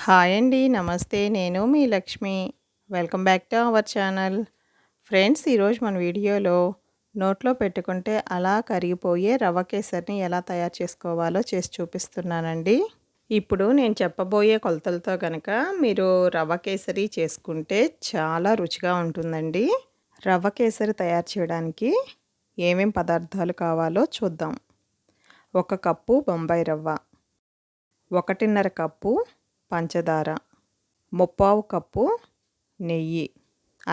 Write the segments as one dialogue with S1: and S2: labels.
S1: Hi అండి. నమస్తే. నేను మీ Lakshmi. Welcome back to our channel. Friends, ఈరోజు మన వీడియోలో నోట్లో పెట్టుకుంటే అలా కరిగిపోయే రవ్వ కేసరిని ఎలా తయారు చేసుకోవాలో చేసి చూపిస్తున్నానండి. ఇప్పుడు నేను చెప్పబోయే కొలతలతో గనక మీరు రవ్వ కేసరి చేసుకుంటే చాలా రుచిగా ఉంటుందండి. రవ్వ కేసరి తయారు చేయడానికి ఏమేం పదార్థాలు కావాలో చూద్దాం. 1 కప్పు బొంబాయి రవ్వ, 1.5 కప్పు పంచదార, 3/4 కప్పు నెయ్యి,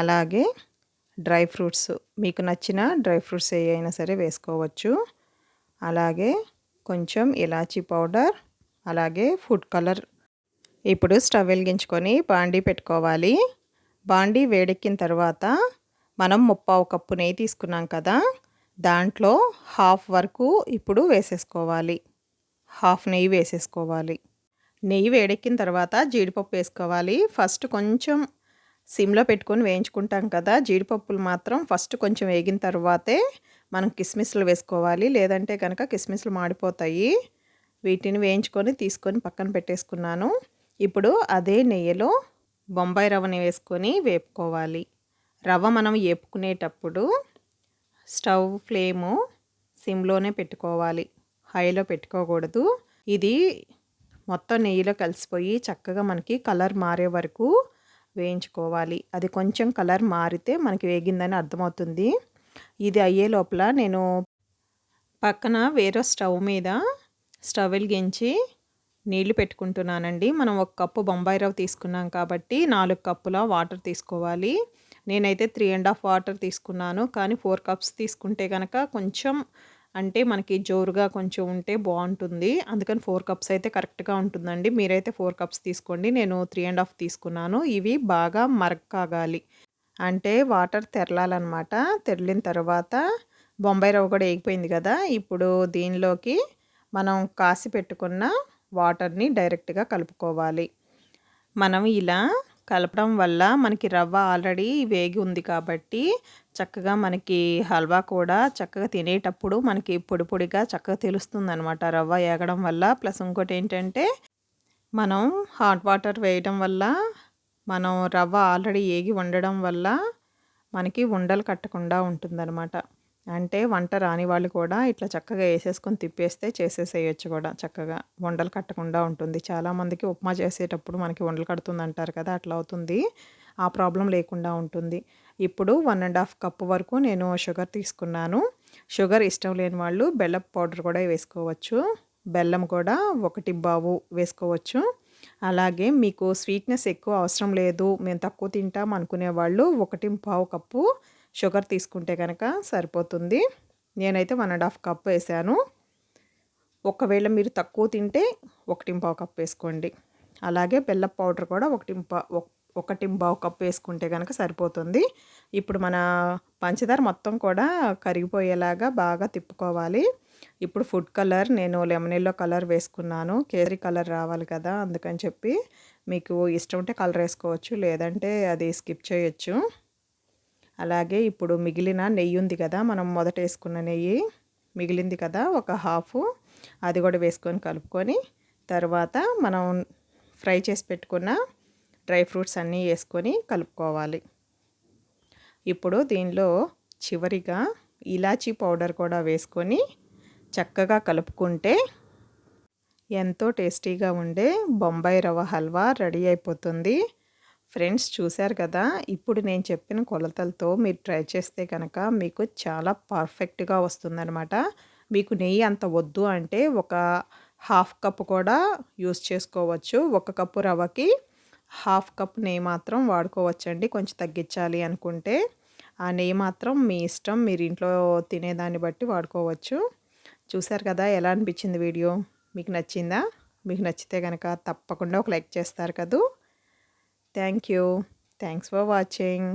S1: అలాగే డ్రై ఫ్రూట్స్, మీకు నచ్చిన డ్రై ఫ్రూట్స్ ఏవైనా సరే వేసుకోవచ్చు. అలాగే కొంచెం ఇలాచీ పౌడర్, అలాగే ఫుడ్ కలర్. ఇప్పుడు స్టవ్ వెలిగించుకొని బాండీ పెట్టుకోవాలి. బాండీ వేడెక్కిన తర్వాత మనం 3/4 కప్పు నెయ్యి తీసుకున్నాం కదా, దాంట్లో హాఫ్ వరకు ఇప్పుడు వేసేసుకోవాలి. హాఫ్ నెయ్యి వేసేసుకోవాలి. నెయ్యి వేడెక్కిన తర్వాత జీడిపప్పు వేసుకోవాలి. ఫస్ట్ కొంచెం సిమ్లో పెట్టుకొని వేయించుకుంటాం కదా, జీడిపప్పులు మాత్రం ఫస్ట్ కొంచెం వేగిన తర్వాతే మనం కిస్మిస్లు వేసుకోవాలి. లేదంటే కనుక కిస్మిస్లు మాడిపోతాయి. వీటిని వేయించుకొని తీసుకొని పక్కన పెట్టేసుకున్నాను. ఇప్పుడు అదే నెయ్యిలో బొంబాయి రవ్వని వేసుకొని వేపుకోవాలి. రవ్వ మనం వేపుకునేటప్పుడు స్టవ్ ఫ్లేము సిమ్లోనే పెట్టుకోవాలి, హైలో పెట్టుకోకూడదు. ఇది మొత్తం నెయ్యిలో కలిసిపోయి చక్కగా మనకి కలర్ మారే వరకు వేయించుకోవాలి. అది కొంచెం కలర్ మారితే మనకి వేగిందని అర్థమవుతుంది. ఇది అయ్యే లోపల నేను పక్కన వేరే స్టవ్ మీద స్టవ్ వెలిగించి నీళ్లు పెట్టుకుంటున్నానండి. మనం 1 కప్పు బొంబాయి రవ్వ తీసుకున్నాం కాబట్టి 4 కప్పుల వాటర్ తీసుకోవాలి. నేనైతే 3.5 వాటర్ తీసుకున్నాను. కానీ 4 కప్స్ తీసుకుంటే కనుక కొంచెం అంటే మనకి జోరుగా కొంచెం ఉంటే బాగుంటుంది. అందుకని 4 కప్స్ అయితే కరెక్ట్గా ఉంటుందండి. మీరైతే 4 కప్స్ తీసుకోండి. నేను 3.5 తీసుకున్నాను. ఇవి బాగా మరక్కాగాలి, అంటే వాటర్ తెరలాలన్నమాట. తెరిలిన తర్వాత బొంబాయి రవ్వ కూడా వేగిపోయింది కదా, ఇప్పుడు దీనిలోకి మనం కాసి పెట్టుకున్న వాటర్ని డైరెక్ట్గా కలుపుకోవాలి. మనం ఇలా కలపడం వల్ల మనకి రవ్వ ఆల్రెడీ వేగి ఉంది కాబట్టి చక్కగా మనకి హల్వా కూడా చక్కగా తినేటప్పుడు మనకి పొడి పొడిగా చక్కగా తెలుస్తుందనమాట రవ్వ ఏగడం వల్ల. ప్లస్ ఇంకోటి ఏంటంటే మనం హాట్ వాటర్ వేయడం వల్ల, మనం రవ్వ ఆల్రెడీ ఏగి ఉండడం వల్ల మనకి ఉండలు కట్టకుండా ఉంటుందన్నమాట. అంటే వంట రాని వాళ్ళు కూడా ఇట్లా చక్కగా వేసేసుకొని తిప్పేస్తే చేసేసేయచ్చు కూడా, చక్కగా ఉండలు కట్టకుండా ఉంటుంది. చాలామందికి ఉప్మా చేసేటప్పుడు మనకి ఉండలు కడుతుంది అంటారు కదా, అట్లా అవుతుంది. ఆ ప్రాబ్లం లేకుండా ఉంటుంది. ఇప్పుడు 1.5 కప్పు వరకు నేను షుగర్ తీసుకున్నాను. షుగర్ ఇష్టం లేని వాళ్ళు బెల్లం పౌడర్ కూడా వేసుకోవచ్చు. బెల్లం కూడా 1/2 వేసుకోవచ్చు. అలాగే మీకు స్వీట్నెస్ ఎక్కువ అవసరం లేదు, మేము తక్కువ తింటాం అనుకునే వాళ్ళు 1/4 కప్పు షుగర్ తీసుకుంటే కనుక సరిపోతుంది. నేనైతే 1.5 కప్ వేసాను. ఒకవేళ మీరు తక్కువ తింటే 1/4 కప్ వేసుకోండి. అలాగే బెల్లం పౌడర్ కూడా 1/4 కప్ వేసుకుంటే కనుక సరిపోతుంది. ఇప్పుడు మన పంచదార మొత్తం కూడా కరిగిపోయేలాగా బాగా తిప్పుకోవాలి. ఇప్పుడు ఫుడ్ కలర్ నేను లెమన్ ఎల్లో కలర్ వేసుకున్నాను. కేసరి కలర్ రావాలి కదా, అందుకని చెప్పి మీకు ఇష్టం ఉంటే కలర్ వేసుకోవచ్చు, లేదంటే అది స్కిప్ చేయొచ్చు. అలాగే ఇప్పుడు మిగిలిన నెయ్యి ఉంది కదా, మనం మొదట వేసుకున్న నెయ్యి మిగిలింది కదా, ఒక హాఫ్ అది కూడా వేసుకొని కలుపుకొని తర్వాత మనం ఫ్రై చేసి పెట్టుకున్న డ్రై ఫ్రూట్స్ అన్నీ వేసుకొని కలుపుకోవాలి. ఇప్పుడు దీనిలో చివరిగా ఇలాచీ పౌడర్ కూడా వేసుకొని చక్కగా కలుపుకుంటే ఎంతో టేస్టీగా ఉండే బొంబాయి రవ్వ హల్వా రెడీ అయిపోతుంది. ఫ్రెండ్స్, చూశారు కదా, ఇప్పుడు నేను చెప్పిన కొలతలతో మీరు ట్రై చేస్తే కనుక మీకు చాలా పర్ఫెక్ట్గా వస్తుందన్నమాట. మీకు నెయ్యి అంత వద్దు అంటే ఒక హాఫ్ కప్ కూడా యూస్ చేసుకోవచ్చు. 1 కప్పు రవ్వకి హాఫ్ కప్ నెయ్యి మాత్రం వాడుకోవచ్చండి, కొంచెం తగ్గించాలి అనుకుంటే. ఆ నెయ్యి మాత్రం మీ ఇష్టం, మీరు ఇంట్లో తినేదాన్ని బట్టి వాడుకోవచ్చు. చూశారు కదా, ఎలా అనిపించింది వీడియో? మీకు నచ్చిందా? మీకు నచ్చితే కనుక తప్పకుండా ఒక లైక్ చేస్తారు కదూ. Thank you. Thanks for watching.